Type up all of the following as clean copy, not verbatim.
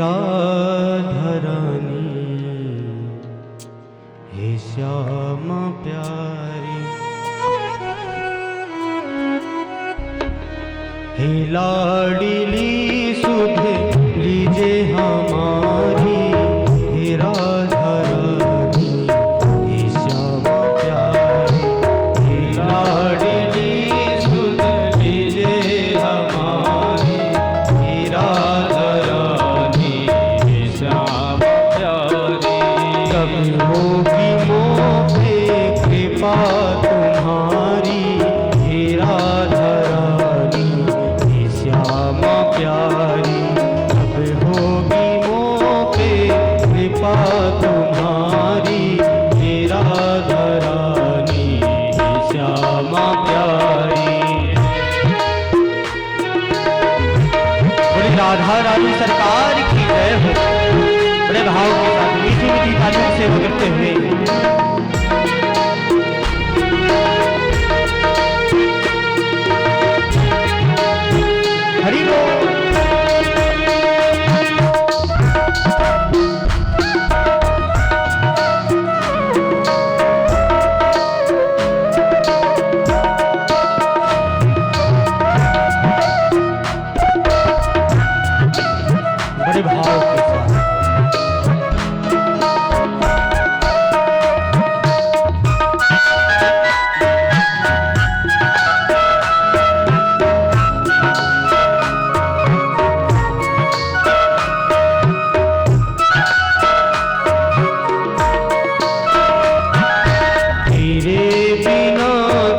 राधारानी हे श्यामा प्यारी, हे लाडली सुध लीजे हमारी, हे राधारानी हे श्यामा प्यारी, हे लाडली सुध लीजे हमारी, हे राधारानी हे श्यामा प्यारी। कभी होगी मोह पे कृपा तुम्हारी, हे राधारानी हे श्यामा प्यारी। कब होगी मोह पे कृपा तुम्हारी, हे राधारानी हे श्यामा प्यारी। बोले राधा रानी सरकार की जय हो। बड़े भाव के साथ मीठी मीठी तालियों से सेवा करते हुए हरि बोल। बड़े भाव के साथ तेरे बिना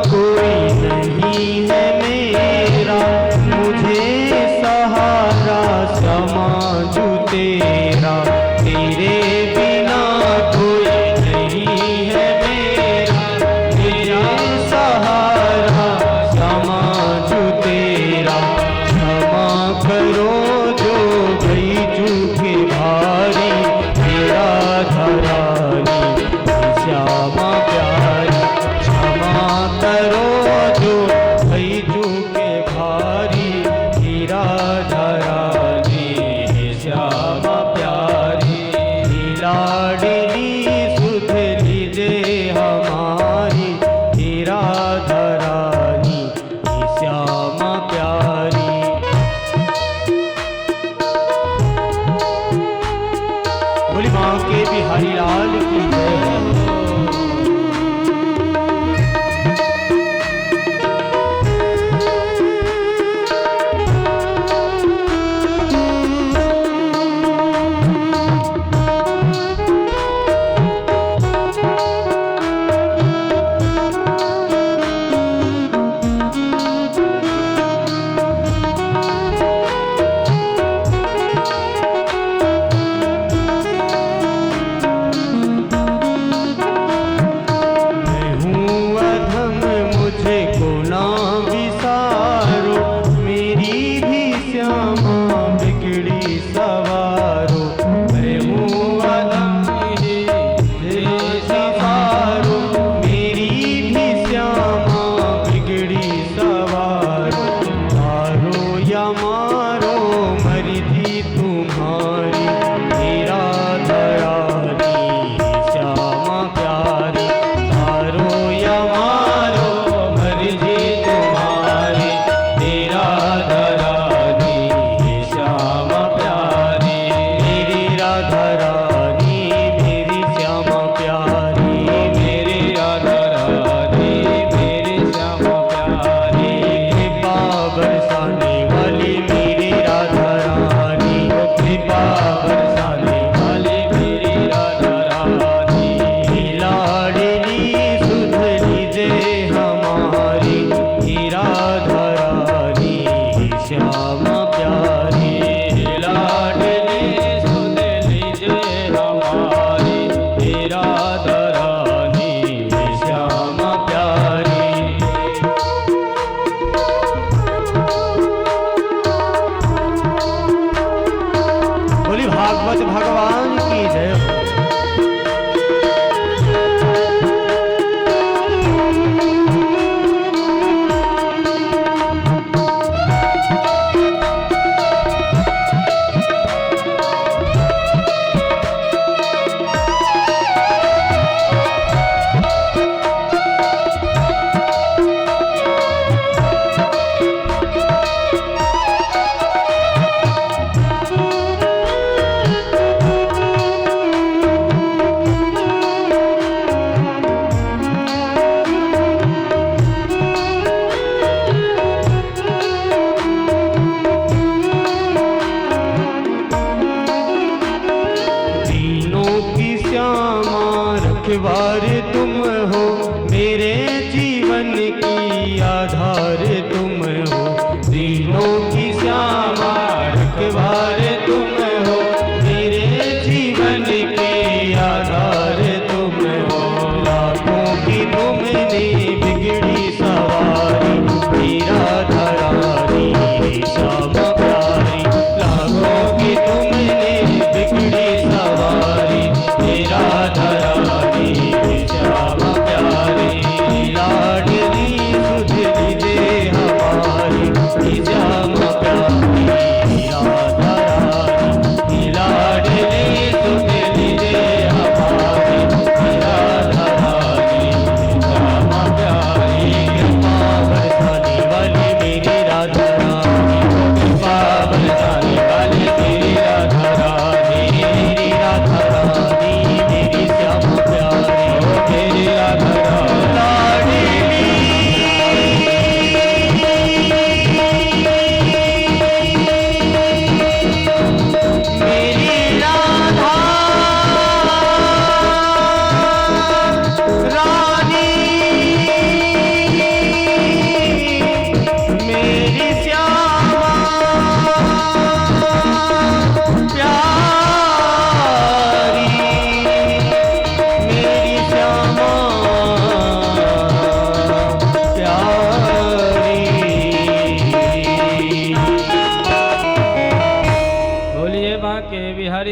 कोई नहीं है मेरा, मुझे सहारा समाजू तेरा। तेरे बिना कोई नहीं है मेरा, मेरा सहारा समाजू तेरा। क्षमा करो जो गई चूके भारी, तेरा राधारानी श्यामा प्यारी। क्षमा करो जो गई चूके भारी, हे राधारानी हे श्यामा प्यारी। हे लाडली सुध लीजे हमारी, हे राधारानी हे श्यामा प्यारी। बोली माँ के बिहारी लाल की जय हो। भगवान की जय हो।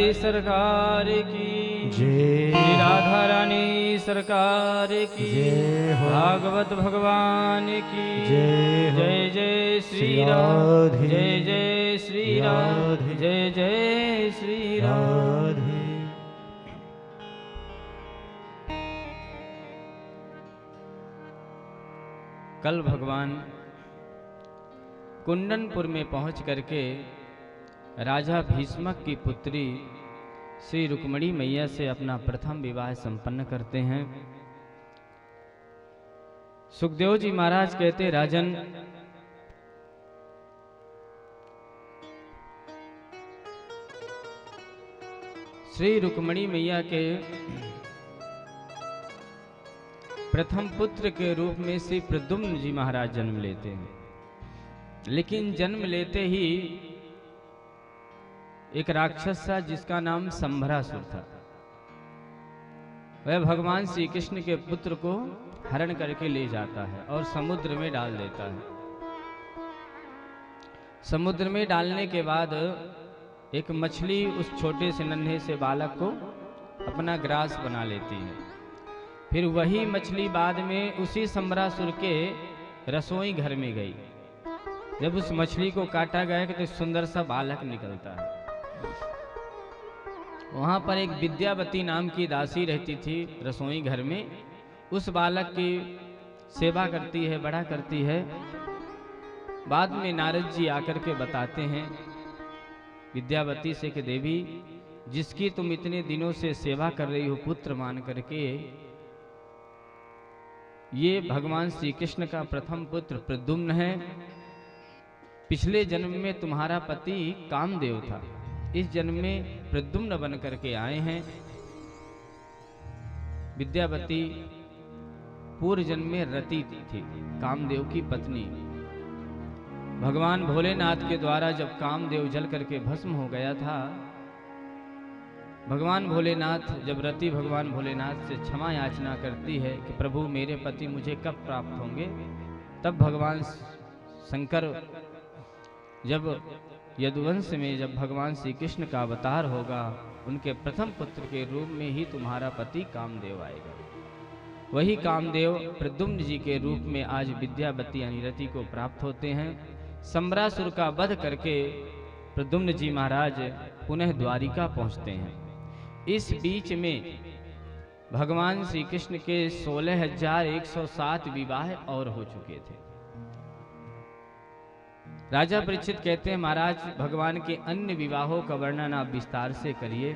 हरि सरकार की जय। श्री राधा रानी सरकार की जय हो। भागवत भगवान की जय हो। जय जय श्री श्री राम राधे, जय जय श्री राम राधे, जय जय श्री राम। राधे। कल भगवान कुंडनपुर में पहुंच करके राजा भीष्मक की पुत्री श्री रुक्मिणी मैया से अपना प्रथम विवाह संपन्न करते हैं। सुखदेव जी महाराज कहते, राजन श्री रुक्मिणी मैया के प्रथम पुत्र के रूप में श्री प्रद्युम्न जी महाराज जन्म लेते हैं, लेकिन जन्म लेते ही एक राक्षस था जिसका नाम संभरासुर था। वह भगवान श्री कृष्ण के पुत्र को हरण करके ले जाता है और समुद्र में डाल देता है। समुद्र में डालने के बाद एक मछली उस छोटे से नन्हे से बालक को अपना ग्रास बना लेती है। फिर वही मछली बाद में उसी संभरासुर के रसोई घर में गई। जब उस मछली को काटा गया तो सुंदर सा बालक निकलता है। वहां पर एक विद्यावती नाम की दासी रहती थी रसोई घर में। उस बालक की सेवा करती है, बड़ा करती है। बाद में नारद जी आकर के बताते हैं विद्यावती से कि देवी, जिसकी तुम इतने दिनों से सेवा कर रही हो पुत्र मान करके, ये भगवान श्री कृष्ण का प्रथम पुत्र प्रद्युम्न है। पिछले जन्म में तुम्हारा पति कामदेव था, इस जन्म में प्रद्युम्न बन करके आए हैं। विद्यावती पूर्व जन्म में रति थी, कामदेव की पत्नी। भगवान भोलेनाथ के द्वारा जब कामदेव जल करके भस्म हो गया था, भगवान भोलेनाथ जब रति भगवान भोलेनाथ से क्षमा याचना करती है कि प्रभु मेरे पति मुझे कब प्राप्त होंगे, तब भगवान शंकर जब यदुवंश में जब भगवान श्री कृष्ण का अवतार होगा, उनके प्रथम पुत्र के रूप में ही तुम्हारा पति कामदेव आएगा। वही कामदेव प्रद्युम्न जी के रूप में आज विद्यावती यानी रति को प्राप्त होते हैं। संभरासुर का वध करके प्रद्युम्न जी महाराज पुनः द्वारिका पहुंचते हैं। इस बीच में भगवान श्री कृष्ण के 16,107 विवाह और हो चुके थे। राजा परीक्षित कहते हैं, महाराज भगवान के अन्य विवाहों का वर्णन आप विस्तार से करिए।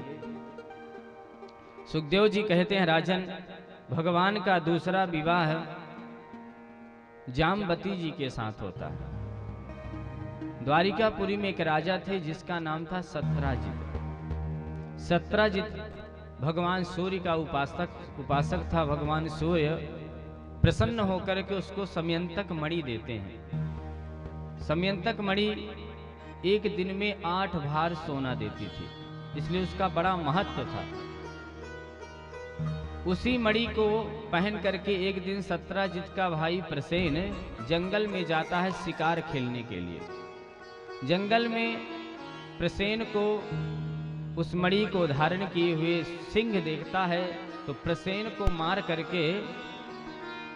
सुखदेव जी कहते हैं, राजन भगवान का दूसरा विवाह जामवती जी के साथ होता है। द्वारिकापुरी में एक राजा थे जिसका नाम था सत्राजित। सत्राजित भगवान सूर्य का उपासक था। भगवान सूर्य प्रसन्न होकर के उसको समयंतक मणि देते हैं। समयंतक मणि एक दिन में 8 भार सोना देती थी, इसलिए उसका बड़ा महत्व था। उसी मणि को पहन करके एक दिन सत्राजित का भाई प्रसेन जंगल में जाता है शिकार खेलने के लिए। जंगल में प्रसेन को उस मणि को धारण किए हुए सिंह देखता है, तो प्रसेन को मार करके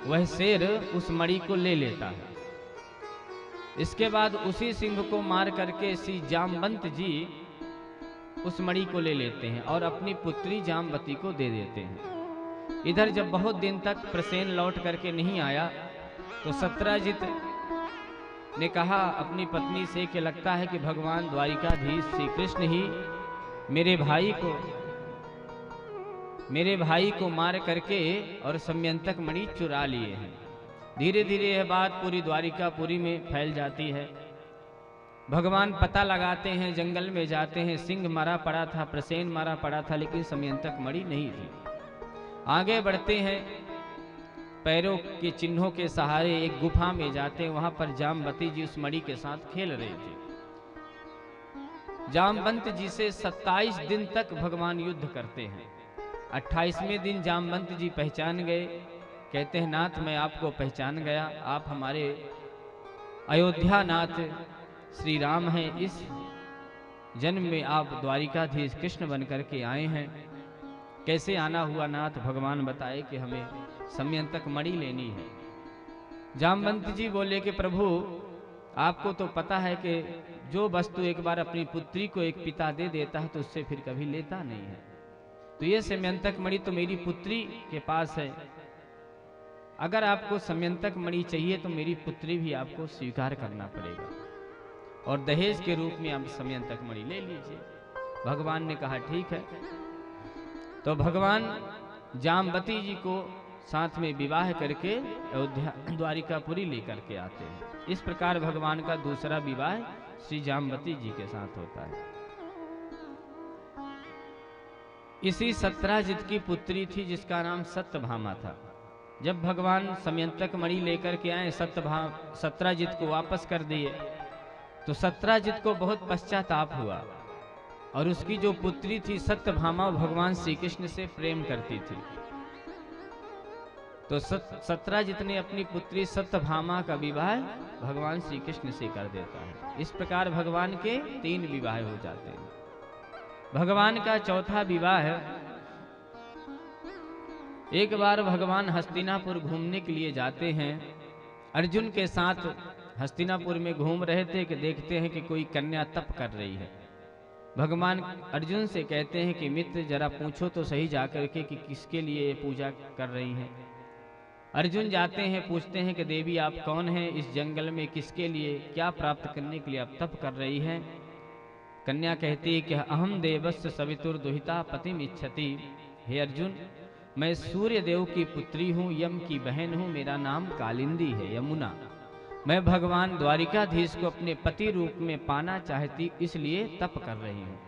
वह शेर उस मणि को ले लेता है। इसके बाद उसी सिंह को मार करके श्री जामवंत जी उस मणि को ले लेते हैं और अपनी पुत्री जामवती को दे देते हैं। इधर जब बहुत दिन तक प्रसेन लौट करके नहीं आया, तो सत्राजित ने कहा अपनी पत्नी से कि लगता है कि भगवान द्वारिकाधीश श्री कृष्ण ही मेरे भाई को मार करके और समयंतक मणि चुरा लिए हैं। धीरे धीरे यह बात पूरी द्वारिकापुरी में फैल जाती है। भगवान पता लगाते हैं, जंगल में जाते हैं, सिंह मारा पड़ा था, प्रसेन मारा पड़ा था, लेकिन समयंतक मणि नहीं थी। आगे बढ़ते हैं, पैरों के चिन्हों के सहारे एक गुफा में जाते हैं। वहां पर जामवती जी उस मणि के साथ खेल रहे थे। जामवंत जी से 27 दिन तक भगवान युद्ध करते हैं। 28वें दिन जामवंत जी पहचान गए। कहते हैं, नाथ मैं आपको पहचान गया, आप हमारे अयोध्या नाथ श्री राम हैं। इस जन्म में आप द्वारिकाधीश कृष्ण बन करके आए हैं। कैसे आना हुआ नाथ भगवान बताए कि हमें समयंतक मणि लेनी है। जामवंत जी बोले कि प्रभु आपको तो पता है कि जो वस्तु एक बार अपनी पुत्री को एक पिता दे देता है तो उससे फिर कभी लेता नहीं है। तो ये समयंतक मणि तो मेरी पुत्री के पास है। अगर आपको समयंतक मणि चाहिए तो मेरी पुत्री भी आपको स्वीकार करना पड़ेगा और दहेज के रूप में आप समयंतक मणि ले लीजिए। भगवान ने कहा ठीक है। तो भगवान जामवती जी को साथ में विवाह करके अयोध्या द्वारिकापुरी लेकर के आते हैं। इस प्रकार भगवान का दूसरा विवाह श्री जामवती जी के साथ होता है। इसी सत्राजित की पुत्री थी जिसका नाम सत्यभामा था। जब भगवान समयंतक मणि लेकर के आए सत्राजित को वापस कर दिए तो सत्राजित को बहुत पश्चाताप हुआ और उसकी जो पुत्री थी सत्यभामा भगवान श्री कृष्ण से प्रेम करती थी। तो सत्राजित ने अपनी पुत्री सत्यभामा का विवाह भगवान श्री कृष्ण से कर देता है। इस प्रकार भगवान के 3 विवाह हो जाते हैं। भगवान का चौथा विवाह है, एक बार भगवान हस्तिनापुर घूमने के लिए जाते हैं। अर्जुन के साथ हस्तिनापुर में घूम रहे थे कि देखते हैं कि कोई कन्या तप कर रही है। भगवान अर्जुन से कहते हैं कि मित्र जरा पूछो तो सही जाकर के कि किसके लिए ये पूजा कर रही हैं। अर्जुन जाते हैं, पूछते हैं कि देवी आप कौन हैं, इस जंगल में किसके लिए क्या प्राप्त करने के लिए आप तप कर रही हैं। कन्या कहती है कि अहम देवस्य सवितुर दुहिता पतिम इच्छति। हे अर्जुन, मैं सूर्य देव की पुत्री हूँ, यम की बहन हूँ, मेरा नाम कालिंदी है, यमुना। मैं भगवान द्वारिकाधीश को अपने पति रूप में पाना चाहती, इसलिए तप कर रही हूँ।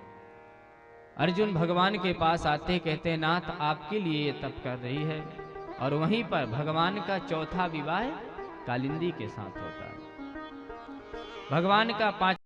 अर्जुन भगवान के पास आते कहते हैं नाथ आपके लिए ये तप कर रही है। और वहीं पर भगवान का चौथा विवाह कालिंदी के साथ होता है। भगवान का 5